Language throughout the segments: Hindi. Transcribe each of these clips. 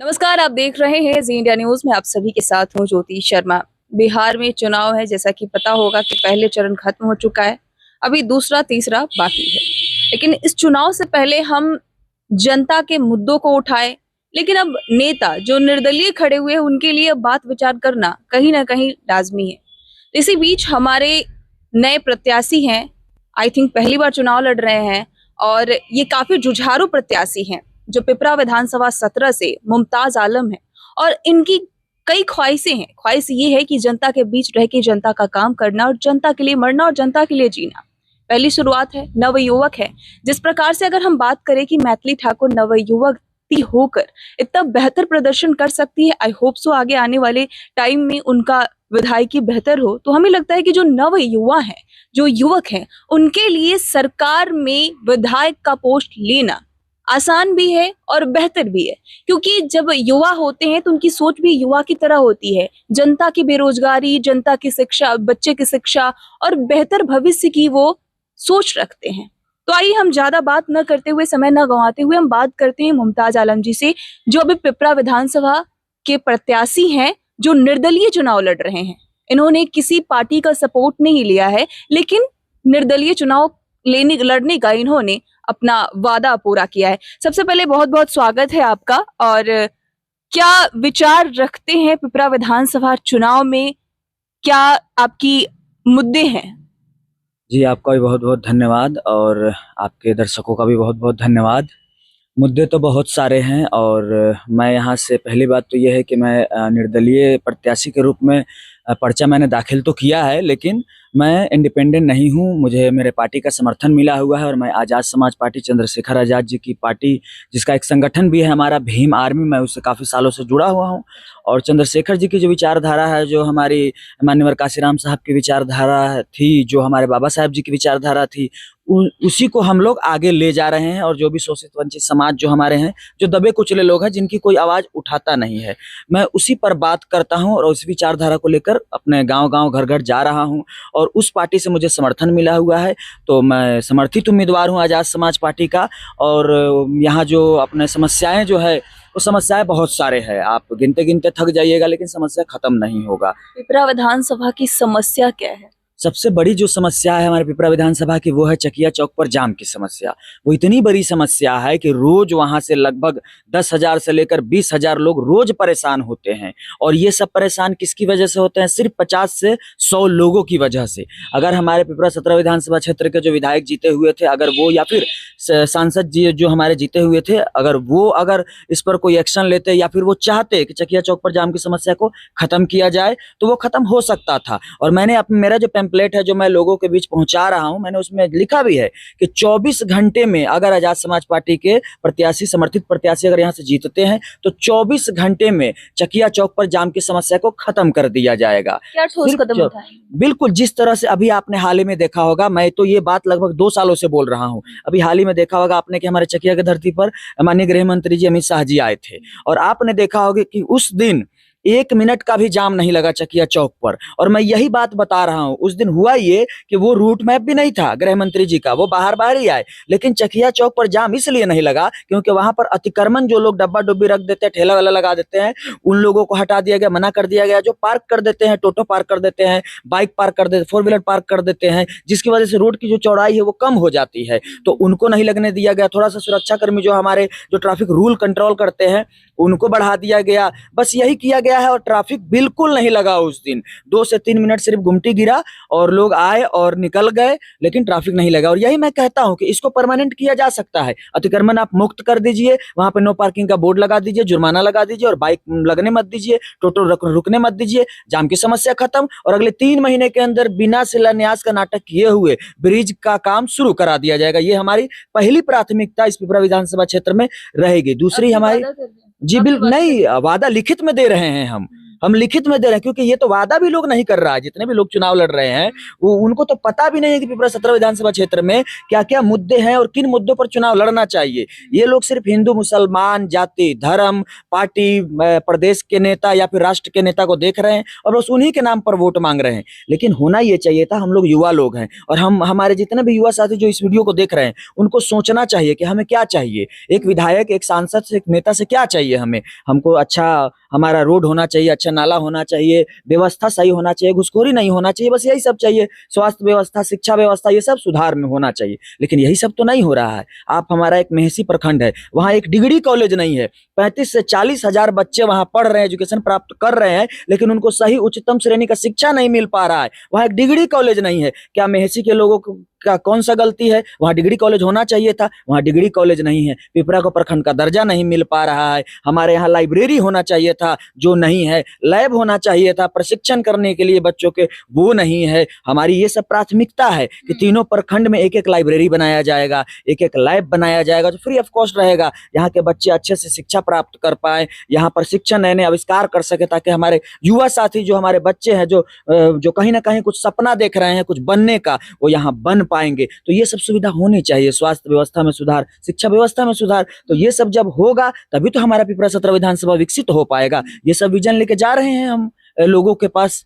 नमस्कार, आप देख रहे हैं जी इंडिया न्यूज में। आप सभी के साथ हूं ज्योति शर्मा। बिहार में चुनाव है, जैसा कि पता होगा कि पहले चरण खत्म हो चुका है, अभी दूसरा तीसरा बाकी है। लेकिन इस चुनाव से पहले हम जनता के मुद्दों को उठाए, लेकिन अब नेता जो निर्दलीय खड़े हुए हैं उनके लिए बात विचार करना कहीं ना कहीं लाजमी है। इसी बीच हमारे नए प्रत्याशी हैं, आई थिंक पहली बार चुनाव लड़ रहे हैं, और ये काफी जुझारू प्रत्याशी हैं जो पिपरा विधानसभा 17 से मुमताज आलम है। और इनकी कई ख्वाहिशें हैं। ख्वाहिश ये है कि जनता के बीच रह के जनता का काम करना और जनता के लिए मरना और जनता के लिए जीना। पहली शुरुआत है, नवयुवक है। जिस प्रकार से अगर हम बात करें कि मैथिली ठाकुर नवयुवक होकर इतना बेहतर प्रदर्शन कर सकती है, आई होप सो आगे आने वाले टाइम में उनका विधायकी बेहतर हो, तो हमें लगता है कि जो नव युवा है, जो युवक हैं, उनके लिए सरकार में विधायक का पोस्ट लेना आसान भी है और बेहतर भी है। क्योंकि जब युवा होते हैं तो उनकी सोच भी युवा की तरह होती है। जनता की बेरोजगारी, जनता की शिक्षा, बच्चे की शिक्षा और बेहतर भविष्य की वो सोच रखते हैं। तो आइए हम ज्यादा बात न करते हुए, समय न गंवाते हुए, हम बात करते हैं मुमताज आलम जी से, जो अभी पिपरा विधानसभा के प्रत्याशी हैं, जो निर्दलीय चुनाव लड़ रहे हैं। इन्होंने किसी पार्टी का सपोर्ट नहीं लिया है, लेकिन निर्दलीय चुनाव लड़ने का इन्होंने अपना वादा पूरा किया है। सबसे पहले बहुत बहुत स्वागत है आपका। और क्या विचार रखते हैं पिपरा विधानसभा चुनाव में, क्या आपकी मुद्दे हैं? जी, आपका भी बहुत बहुत धन्यवाद और आपके दर्शकों का भी बहुत बहुत धन्यवाद। मुद्दे तो बहुत सारे हैं और मैं यहाँ से पहली बात तो ये है कि मैं निर्दलीय प्रत्याशी के रूप में पर्चा मैंने दाखिल तो किया है, लेकिन मैं इंडिपेंडेंट नहीं हूँ। मुझे मेरे पार्टी का समर्थन मिला हुआ है और मैं आज़ाद समाज पार्टी, चंद्रशेखर आज़ाद जी की पार्टी, जिसका एक संगठन भी है हमारा भीम आर्मी, मैं उससे काफ़ी सालों से जुड़ा हुआ हूँ। और चंद्रशेखर जी की जो विचारधारा है, जो हमारी माननीय काशीराम साहब की विचारधारा थी, जो हमारे बाबा साहब जी की विचारधारा थी, उसी को हम लोग आगे ले जा रहे हैं। और जो भी शोषित वंचित समाज जो हमारे हैं, जो दबे कुचले लोग हैं, जिनकी कोई आवाज़ उठाता नहीं है, मैं उसी पर बात करता हूं और उस विचारधारा को लेकर अपने गांव-गांव, घर-घर जा रहा हूं। और उस पार्टी से मुझे समर्थन मिला हुआ है, तो मैं समर्थित उम्मीदवार हूं आज़ाद समाज पार्टी का। और यहाँ जो अपने समस्याएं जो है, वो समस्याएं बहुत सारे हैं, आप गिनते-गिनते थक जाइएगा, लेकिन समस्या खत्म नहीं होगा। पिपरा विधानसभा की समस्या क्या है? सबसे बड़ी जो समस्या है हमारे पिपरा विधानसभा की, वो है चकिया चौक पर जाम की समस्या। वो इतनी बड़ी समस्या है कि रोज वहां से लगभग 10,000 से लेकर 20,000 लोग रोज परेशान होते हैं। और ये सब परेशान किसकी वजह से होते हैं? सिर्फ 50 से 100 लोगों की वजह से। अगर हमारे पिपरा 17 विधानसभा क्षेत्र के जो विधायक जीते हुए थे, अगर वो, या फिर सांसद जी जो हमारे जीते हुए थे, अगर इस पर कोई एक्शन लेते, या फिर वो चाहते कि चकिया चौक पर जाम की समस्या को खत्म किया जाए, तो वो खत्म हो सकता था। और मैंने मेरा जो पैम्पलेट है, जो मैं लोगों के बीच पहुंचा रहा हूं, मैंने उसमें लिखा भी है कि 24 घंटे में अगर आजाद समाज पार्टी के प्रत्याशी, समर्थित प्रत्याशी अगर यहां से जीतते हैं, तो 24 घंटे में चकिया चौक पर जाम की समस्या को खत्म कर दिया जाएगा। क्या ठोस कदम उठाएंगे? बिल्कुल, जिस तरह से अभी आपने हाल ही में देखा होगा, मैं तो ये बात लगभग 2 सालों से बोल रहा हूं। अभी हाल ही में देखा होगा आपने कि हमारे चकिया की धरती पर माननीय गृह मंत्री जी अमित शाह जी आए थे, और आपने देखा होगा कि उस दिन 1 मिनट का भी जाम नहीं लगा चकिया चौक पर। और मैं यही बात बता रहा हूं, उस दिन हुआ ये कि वो रूट मैप भी नहीं था गृह मंत्री जी का, वो बाहर बाहर ही आए, लेकिन चकिया चौक पर जाम इसलिए नहीं लगा क्योंकि वहां पर अतिक्रमण जो लोग डब्बा डुब्बी रख देते हैं, ठेला वाला लगा देते हैं, उन लोगों को हटा दिया गया, मना कर दिया गया। जो पार्क कर देते हैं, टोटो पार्क कर देते हैं, बाइक पार्क कर देते, 4 व्हीलर पार्क कर देते हैं, जिसकी वजह से रोड की जो चौड़ाई है वो कम हो जाती है, तो उनको नहीं लगने दिया गया। थोड़ा सा सुरक्षाकर्मी जो हमारे जो ट्रैफिक रूल कंट्रोल करते हैं, उनको बढ़ा दिया गया। बस यही किया गया है और ट्रैफिक बिल्कुल नहीं लगा उस दिन। 2 से 3 मिनट सिर्फ गुमटी गिरा और लोग आए और निकल गए, लेकिन ट्रैफिक नहीं लगा। और यही मैं कहता हूं कि इसको परमानेंट किया जा सकता है। अतिक्रमण आप मुक्त कर दीजिए, वहां पे नो पार्किंग का बोर्ड लगा दीजिए, जुर्माना लगा दीजिए, और बाइक लगने मत दीजिए, टोटो रुकने मत दीजिए, जाम की समस्या खत्म। और अगले 3 महीने के अंदर बिना शिलान्यास का नाटक किए हुए ब्रिज का काम शुरू करा दिया जाएगा। ये हमारी पहली प्राथमिकता इस पिपरा विधानसभा क्षेत्र में रहेगी। दूसरी हमारी, जी बिल्कुल नहीं, वादा लिखित में दे रहे हैं हम। हम लिखित में दे रहे हैं, क्योंकि ये तो वादा भी लोग नहीं कर रहा है। जितने भी लोग चुनाव लड़ रहे हैं वो उनको तो पता भी नहीं है कि पिपरा 17 विधानसभा क्षेत्र में क्या क्या मुद्दे हैं और किन मुद्दों पर चुनाव लड़ना चाहिए। ये लोग सिर्फ हिंदू मुसलमान, जाति धर्म, पार्टी, प्रदेश के नेता या फिर राष्ट्र के नेता को देख रहे हैं और बस उन्हीं के नाम पर वोट मांग रहे हैं। लेकिन होना ये चाहिए था, हम लोग युवा लोग हैं और हमारे जितने भी युवा साथी जो इस वीडियो को देख रहे हैं उनको सोचना चाहिए कि हमें क्या चाहिए। एक विधायक, एक सांसद से, एक नेता से क्या चाहिए हमें। हमको अच्छा हमारा रोड होना चाहिए, अच्छा नाला होना चाहिए, व्यवस्था सही होना चाहिए, घुसखोरी नहीं होना चाहिए, बस यही सब चाहिए। स्वास्थ्य व्यवस्था, शिक्षा व्यवस्था, ये सब सुधार में होना चाहिए। लेकिन यही सब तो नहीं हो रहा है। आप, हमारा एक मेहसी प्रखंड है, वहाँ एक डिग्री कॉलेज नहीं है। 35 से 40 हजार बच्चे वहाँ पढ़ रहे हैं, एजुकेशन प्राप्त कर रहे हैं, लेकिन उनको सही उच्चतम श्रेणी का शिक्षा नहीं मिल पा रहा है। वहाँ एक डिग्री कॉलेज नहीं है। क्या मेहसी के लोगों को का कौन सा गलती है? वहाँ डिग्री कॉलेज होना चाहिए था, वहाँ डिग्री कॉलेज नहीं है। पिपरा को प्रखंड का दर्जा नहीं मिल पा रहा है। हमारे यहाँ लाइब्रेरी होना चाहिए था, जो नहीं है। लैब होना चाहिए था प्रशिक्षण करने के लिए बच्चों के, वो नहीं है। हमारी ये सब प्राथमिकता है कि तीनों प्रखंड में एक एक लाइब्रेरी बनाया जाएगा, एक एक लैब बनाया जाएगा जो फ्री ऑफ कॉस्ट रहेगा। यहाँ के बच्चे अच्छे से शिक्षा प्राप्त कर पाए, यहाँ पर शिक्षण नए नए आविष्कार कर सके, ताकि हमारे युवा साथी, जो हमारे बच्चे हैं, जो कहीं ना कहीं कुछ सपना देख रहे हैं कुछ बनने का, वो यहाँ बन पाएंगे। तो ये सब सुविधा होनी चाहिए। स्वास्थ्य व्यवस्था में सुधार, शिक्षा व्यवस्था में सुधार, तो ये सब जब होगा तभी तो हमारा पिपरा 17 विधानसभा विकसित हो पाएगा। ये सब विजन लेके जा रहे हैं हम लोगों के पास।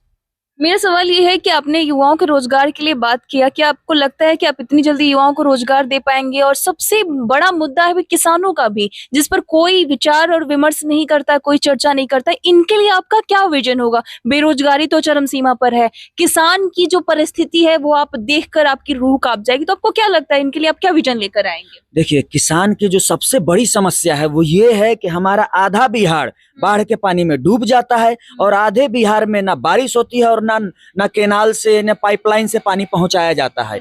मेरा सवाल ये है कि आपने युवाओं के रोजगार के लिए बात किया, क्या आपको लगता है कि आप इतनी जल्दी युवाओं को रोजगार दे पाएंगे? और सबसे बड़ा मुद्दा है किसानों का भी, जिस पर कोई विचार और विमर्श नहीं करता, कोई चर्चा नहीं करता। इनके लिए आपका क्या विजन होगा? बेरोजगारी तो चरम सीमा पर है, किसान की जो परिस्थिति है वो आप देखकर आपकी रूह कांप जाएगी। तो आपको क्या लगता है इनके लिए आप क्या विजन लेकर आएंगे? देखिए, किसान की जो सबसे बड़ी समस्या है वो ये है कि हमारा आधा बिहार बाढ़ के पानी में डूब जाता है और आधे बिहार में ना बारिश होती है और ना केनाल से, ना पाइपलाइन से पानी पहुंचाया जाता है।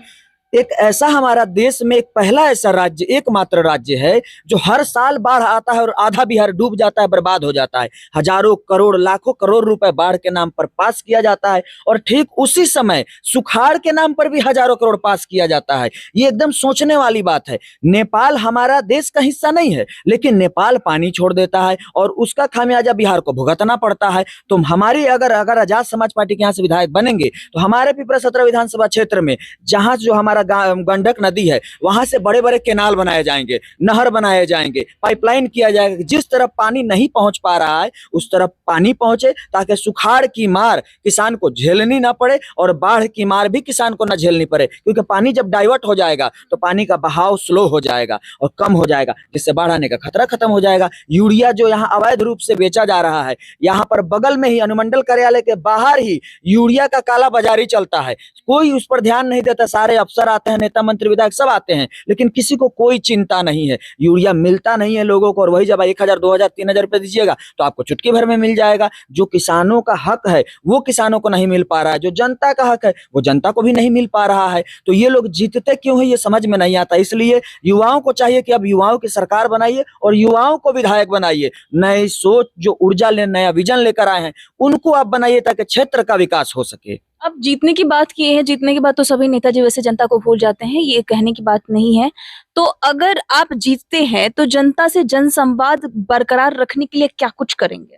एक ऐसा हमारा देश में एक पहला ऐसा राज्य, एकमात्र राज्य है जो हर साल बाढ़ आता है और आधा बिहार डूब जाता है, बर्बाद हो जाता है। हजारों करोड़, लाखों करोड़ रुपए बाढ़ के नाम पर पास किया जाता है और ठीक उसी समय सुखाड़ के नाम पर भी हजारों करोड़ पास किया जाता है। ये एकदम सोचने वाली बात है। नेपाल हमारा देश का हिस्सा नहीं है, लेकिन नेपाल पानी छोड़ देता है और उसका खामियाजा बिहार को भुगतना पड़ता है। तो हमारी अगर आजाद समाज पार्टी के यहाँ से विधायक बनेंगे तो हमारे पिपरा 17 विधानसभा क्षेत्र में, जहां जो हमारा गंडक नदी है, वहां से बड़े बड़े केनाल बनाए जाएंगे, नहर बनाए जाएंगे, पाइपलाइन किया जाएगा। जिस तरफ पानी नहीं पहुंच पा रहा है उस तरफ पानी पहुंचे, ताकि सुखाड़ की मार किसान को झेलनी ना पड़े और बाढ़ की मार भी किसान को ना झेलनी पड़े। क्योंकि पानी जब डाइवर्ट हो जाएगा तो पानी का बहाव स्लो हो जाएगा और कम हो जाएगा, जिससे बाढ़ आने का खतरा खत्म हो जाएगा। यूरिया जो यहाँ अवैध रूप से बेचा जा रहा है, यहाँ पर बगल में ही अनुमंडल कार्यालय के बाहर ही यूरिया का काला बाजारी चलता है। कोई उस पर ध्यान नहीं देता। सारे अफसर आते हैं, नेता मंत्री विधायक सब आते हैं, लेकिन किसी को कोई चिंता नहीं है। यूरिया मिलता नहीं है लोगों को, और वही जब 1000, 2000, 3000 रुपए दीजिएगा तो आपको चुटकी भर में मिल जाएगा। जो किसानों का हक है वो किसानों को नहीं मिल पा रहा है, जो जनता का हक है वो जनता को भी नहीं मिल पा रहा है। तो ये लोग जीतते क्यों है ये समझ में नहीं आता। इसलिए युवाओं को चाहिए कि अब युवाओं की सरकार बनाइए और युवाओं को विधायक बनाइए। नई सोच, जो ऊर्जा ले, नया विजन लेकर आए हैं, उनको आप बनाइए ताकि क्षेत्र का विकास हो सके। अब जीतने की बात की है, जीतने के बाद तो सभी नेताजी वैसे जनता को भूल जाते हैं, ये कहने की बात नहीं है। तो अगर आप जीतते हैं तो जनता से जनसंवाद बरकरार रखने के लिए क्या कुछ करेंगे?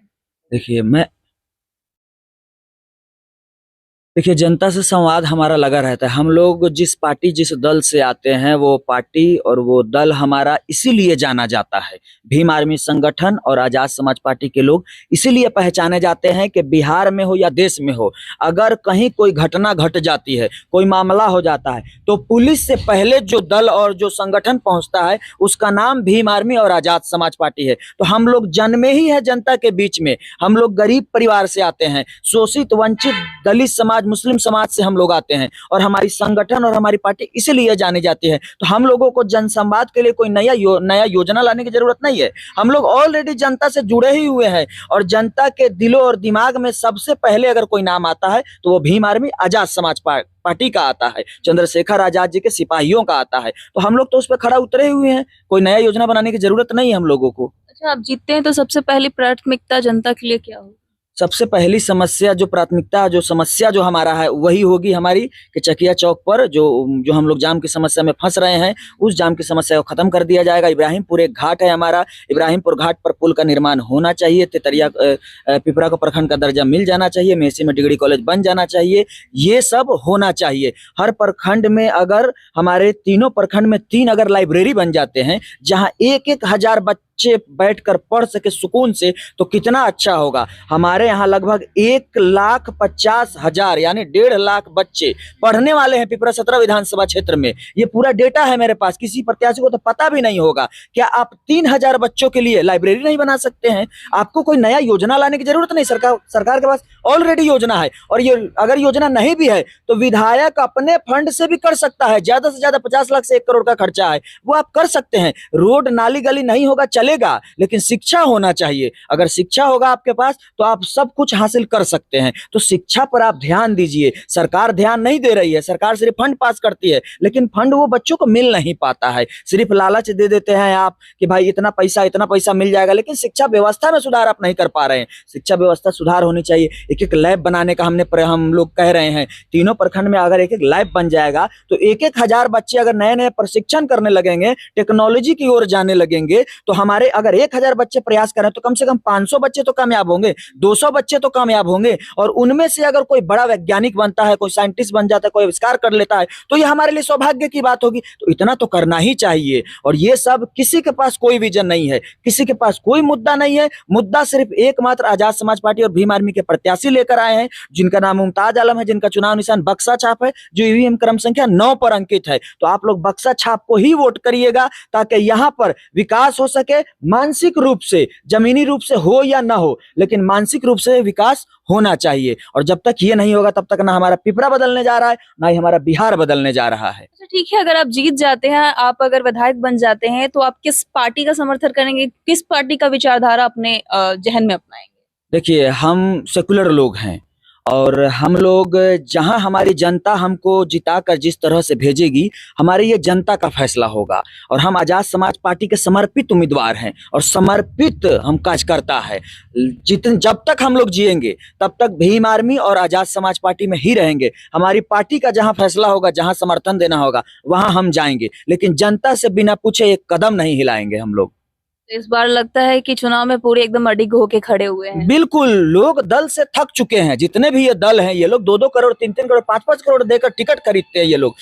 देखिए, जनता से संवाद हमारा लगा रहता है। हम लोग जिस पार्टी, जिस दल से आते हैं, वो पार्टी और वो दल हमारा इसीलिए जाना जाता है। भीम आर्मी संगठन और आजाद समाज पार्टी के लोग इसीलिए पहचाने जाते हैं कि बिहार में हो या देश में हो, अगर कहीं कोई घटना घट जाती है, कोई मामला हो जाता है, तो पुलिस से पहले जो दल और जो संगठन पहुंचता है उसका नाम भीम आर्मी और आजाद समाज पार्टी है। तो हम लोग जन्मे ही है जनता के बीच में। हम लोग गरीब परिवार से आते हैं, शोषित, वंचित, दलित समाज, मुस्लिम समाज से हम लोग आते हैं, और हमारी संगठन और हमारी पार्टी इसीलिए जानी जाती है। तो हम लोगों को जनसंवाद के लिए कोई नया योजना लाने की जरूरत नहीं है। हम लोग ऑलरेडी जनता से जुड़े ही हुए हैं, और जनता के दिलों और दिमाग में सबसे पहले अगर कोई नाम आता है तो वो भीम आर्मी आजाद समाज पार्टी का आता है, चंद्रशेखर आजाद जी के सिपाहियों का आता है। तो हम लोग तो उस पर खड़ा उतरे हुए हैं, कोई नया योजना बनाने की जरूरत नहीं है हम लोगों को। अच्छा, आप जीतते हैं तो सबसे पहली प्राथमिकता जनता के लिए क्या हो? सबसे पहली समस्या जो प्राथमिकता जो समस्या जो हमारा है वही होगी हमारी कि चकिया चौक पर जो जो हम लोग जाम की समस्या में फंस रहे हैं, उस जाम की समस्या को खत्म कर दिया जाएगा। इब्राहिमपुर एक घाट है हमारा, इब्राहिमपुर घाट पर पुल का निर्माण होना चाहिए। तेतरिया पिपरा को प्रखंड का दर्जा मिल जाना चाहिए। मेसी में डिग्री कॉलेज बन जाना चाहिए। ये सब होना चाहिए। हर प्रखंड में अगर हमारे तीनों प्रखंड में 3 अगर लाइब्रेरी बन जाते हैं जहां 1-1 हजार बच्चे बैठकर पढ़ सके सुकून से, तो कितना अच्छा होगा। हमारे यहाँ लगभग 1,50,000 यानी 1.5 लाख बच्चे पढ़ने वाले हैं पिपरा 17 विधानसभा क्षेत्र में। ये पूरा डेटा है मेरे पास, किसी प्रत्याशी को तो पता भी नहीं होगा। क्या आप 3,000 बच्चों के लिए लाइब्रेरी नहीं बना सकते हैं? आपको कोई नया योजना लाने की जरूरत नहीं। सरकार के पास ऑलरेडी योजना है, और ये अगर योजना नहीं भी है तो विधायक अपने फंड से भी कर सकता है। ज्यादा से ज्यादा 50 लाख से 1 करोड़ का खर्चा है, वो आप कर सकते हैं। रोड नाली गली नहीं होगा चलेगा, लेकिन शिक्षा होना चाहिए। अगर शिक्षा होगा आपके पास तो आप सब कुछ हासिल कर सकते हैं। तो शिक्षा पर आप ध्यान दीजिए। सरकार ध्यान नहीं दे रही है। सरकार सिर्फ फंड पास करती है, लेकिन फंड वो बच्चों को मिल नहीं पाता है। सिर्फ लालच दे देते हैं आप कि भाई इतना पैसा मिल जाएगा, लेकिन शिक्षा व्यवस्था में सुधार आप नहीं कर पा रहे हैं। शिक्षा व्यवस्था सुधार होनी चाहिए। एक लैब बनाने का हम लोग कह रहे हैं। तीनों प्रखंड में अगर एक लैब बन जाएगा तो 1-1 हजार बच्चे अगर नए प्रशिक्षण करने लगेंगे, टेक्नोलॉजी की ओर जाने लगेंगे, तो हमारे अगर 1,000 बच्चे प्रयास करें तो कम से कम 500 बच्चे तो कामयाब होंगे, 200 बच्चे तो कामयाब होंगे। और उनमें से अगर कोई बड़ा वैज्ञानिक बनता है, कोई साइंटिस्ट बन जाता है, कोई आविष्कार कर लेता है, तो ये हमारे लिए सौभाग्य की बात होगी। तो इतना तो करना ही चाहिए। और ये सब किसी के पास कोई विजन नहीं है, किसी के पास कोई मुद्दा नहीं है। मुद्दा सिर्फ एकमात्र आजाद समाज पार्टी और भीम आर्मी के प्रत्याशी लेकर आए हैं, जिनका नाम मुमताज आलम है, जिनका चुनाव निशान बक्सा छाप है, जो ईवीएम क्रम संख्या 9 पर अंकित है। तो आप लोग बक्सा छाप को ही वोट करिएगा, ताकि यहाँ पर विकास हो सके। मानसिक रूप से, जमीनी रूप से हो या ना हो, लेकिन मानसिक रूप से विकास होना चाहिए। और जब तक ये नहीं होगा तब तक ना हमारा पिपरा बदलने जा रहा है, ना ही हमारा बिहार बदलने जा रहा है। अच्छा ठीक है, अगर आप जीत जाते हैं, आप अगर विधायक बन जाते हैं, तो आप किस पार्टी का समर्थन करेंगे? किस पार्टी का विचारधारा अपने जहन में अपनाएंगे? देखिए, हम सेकुलर लोग हैं, और हम लोग जहां हमारी जनता हमको जिताकर जिस तरह से भेजेगी, हमारे ये जनता का फैसला होगा। और हम आजाद समाज पार्टी के समर्पित उम्मीदवार हैं और समर्पित हम कार्यकर्ता है। जब तक हम लोग जिएंगे तब तक भीम आर्मी और आजाद समाज पार्टी में ही रहेंगे। हमारी पार्टी का जहां फैसला होगा, जहां समर्थन देना होगा, वहां हम जाएंगे, लेकिन जनता से बिना पूछे एक कदम नहीं हिलाएंगे हम लोग। इस बार लगता है कि चुनाव में पूरे एकदम अडिग होके खड़े हुए हैं। बिल्कुल, लोग दल से थक चुके हैं। जितने भी ये दल हैं, ये लोग 2-2 करोड़, 3-3 करोड़, 5-5 करोड़ देकर टिकट खरीदते हैं। ये लोग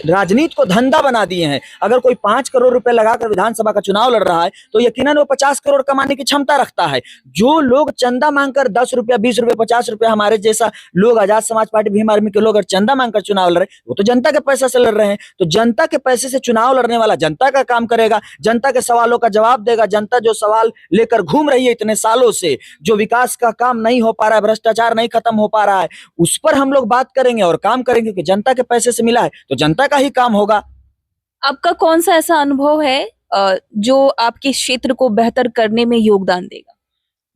राजनीति को धंधा बना दिए हैं। अगर कोई 5 करोड़ रुपए लगाकर विधानसभा का चुनाव लड़ रहा है, तो यकीनन वो 50 करोड़ कमाने की क्षमता रखता है। जो लोग चंदा मांगकर 10 रुपया, 20 रुपया, 50 रुपया, हमारे जैसा लोग आजाद समाज पार्टी भीम आर्मी के लोग अगर चंदा मांगकर चुनाव लड़ रहे हैं, वो तो जनता के पैसे से लड़ रहे हैं। तो जनता के पैसे से चुनाव लड़ने वाला जनता का काम करेगा, जनता के सवालों का जवाब देगा। जनता जो सवाल लेकर घूम रही है इतने सालों से, जो विकास का काम नहीं हो पा रहा है, भ्रष्टाचार नहीं खत्म हो पा रहा है, उस पर हम लोग बात करेंगे और काम करेंगे, क्योंकि जनता के पैसे से मिला है तो जनता का ही काम होगा। आपका कौन सा ऐसा अनुभव है जो आपके क्षेत्र को बेहतर करने में योगदान देगा?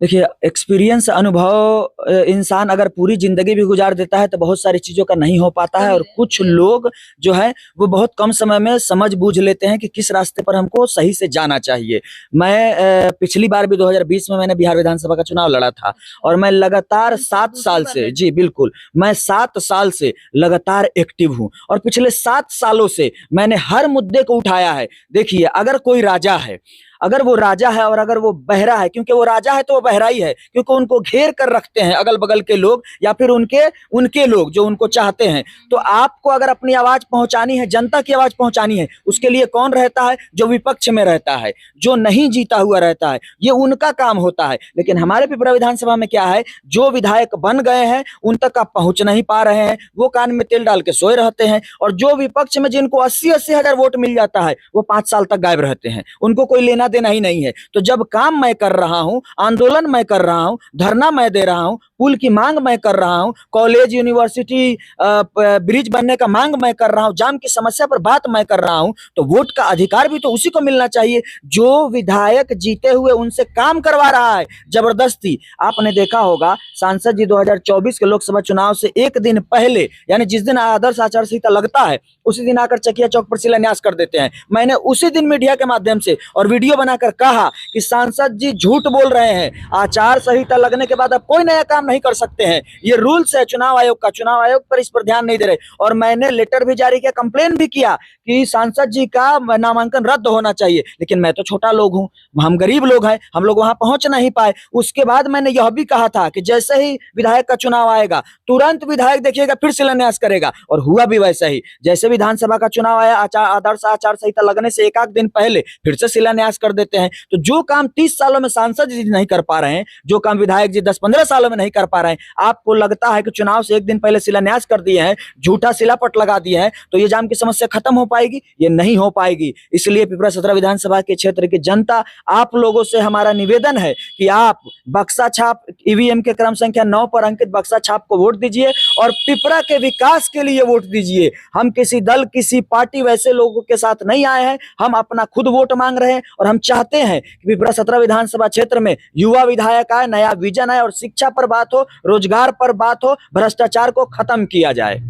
देखिए, एक्सपीरियंस, अनुभव इंसान अगर पूरी जिंदगी भी गुजार देता है तो बहुत सारी चीजों का नहीं हो पाता है। और कुछ लोग जो है वो बहुत कम समय में समझ बूझ लेते हैं कि किस रास्ते पर हमको सही से जाना चाहिए। मैं पिछली बार भी 2020 में मैंने बिहार विधानसभा का चुनाव लड़ा था, और मैं लगातार 7 साल से, जी बिल्कुल, मैं 7 साल से लगातार एक्टिव हूँ, और पिछले 7 सालों से मैंने हर मुद्दे को उठाया है। देखिए, अगर कोई राजा है, अगर वो राजा है और अगर वो बहरा है, क्योंकि वो राजा है तो वो बहरा ही है, क्योंकि उनको घेर कर रखते हैं अगल बगल के लोग, या फिर उनके लोग जो उनको चाहते हैं। तो आपको अगर अपनी आवाज पहुंचानी है, जनता की आवाज पहुंचानी है, उसके लिए कौन रहता है? जो विपक्ष में रहता है, जो नहीं जीता हुआ रहता है, ये उनका काम होता है। लेकिन हमारे पिपरा विधानसभा में क्या है, जो विधायक बन गए हैं उन तक आप पहुंच नहीं पा रहे हैं, वो कान में तेल डाल के सोए रहते हैं। और जो विपक्ष में जिनको 80-80 हजार वोट मिल जाता है, वो 5 साल तक गायब रहते हैं, उनको कोई लेना देना ही नहीं है। तो जब काम मैं कर रहा हूं, आंदोलन मैं कर रहा हूं, धरना मैं दे रहा हूं, पुल की मांग मैं कर रहा हूं, कॉलेज यूनिवर्सिटी ब्रिज बनने का मांग मैं कर रहा हूं, जाम की समस्या पर बात मैं कर रहा हूं, तो वोट का अधिकार भी तो उसी को मिलना चाहिए जो विधायक जीते हुए उनसे काम करवा रहा है जबरदस्ती। आपने देखा होगा, सांसद जी 2024 के लोकसभा चुनाव से एक दिन पहले, यानी जिस दिन आदर्श आचार संहिता लगता है, उसी दिन आकर चकिया चौक पर शिलान्यास कर देते हैं। मैंने उसी दिन मीडिया के माध्यम से और वीडियो बनाकर कहा कि सांसद जी झूठ बोल रहे हैं, आचार संहिता लगने के बाद अब कोई नया काम नहीं कर सकते हैं। ये रूल्स है चुनाव आयोग का, चुनाव आयोग पर इस पर ध्यान नहीं दे रहे। और मैंने लेटर भी जारी किया, कंप्लेन भी किया कि सांसद जी का नामांकन रद्द होना चाहिए, लेकिन मैं तो छोटा लोग हूं, हम गरीब लोग हैं, हम लोग वहां पहुंच नहीं पाए। उसके बाद मैंने यह भी कहा था कि जैसे ही विधायक का चुनाव आएगा तुरंत विधायक देखिएगा फिर शिलान्यास करेगा, और हुआ भी वैसा ही। जैसे विधानसभा का चुनाव आया, आदर्श आचार संहिता लगने से एक आध दिन पहले फिर से शिलान्यास कर देते हैं। तो जो काम 30 सालों में सांसद जी नहीं कर पा रहे हैं, जो काम विधायक जी 10-15 सालों में नहीं कर पा रहे हैं, आपको लगता है कि चुनाव से एक दिन पहले शिलान्यास कर दिए हैं, झूठा शिलापट लगा दिए हैं, तो ये जाम की समस्या खत्म हो पाएगी? ये नहीं हो पाएगी। इसलिए पिपरा 17 विधानसभा के क्षेत्र की जनता, आप लोगों से हमारा निवेदन है कि आप बक्सा छाप ईवीएम के क्रम संख्या 9 पर अंकित बक्सा छाप को वोट दीजिए और पिपरा के विकास के लिए वोट दीजिए। हम किसी दल, किसी पार्टी, वैसे लोगों के साथ नहीं आए हैं, हम अपना खुद वोट मांग रहे हैं और हम चाहते हैं कि पिपरा 17 विधानसभा क्षेत्र में युवा विधायक आए, नया विजन आए और शिक्षा पर बात हो, रोजगार पर बात हो, भ्रष्टाचार को खत्म किया जाए।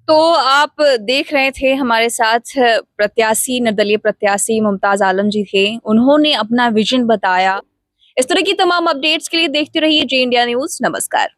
तो आप देख रहे थे हमारे साथ प्रत्याशी, निर्दलीय प्रत्याशी मुमताज आलम जी थे। उन्होंने अपना विजन बताया। इस तरह की तमाम अपडेट्स के लिए देखते रहिए जे इंडिया न्यूज। नमस्कार।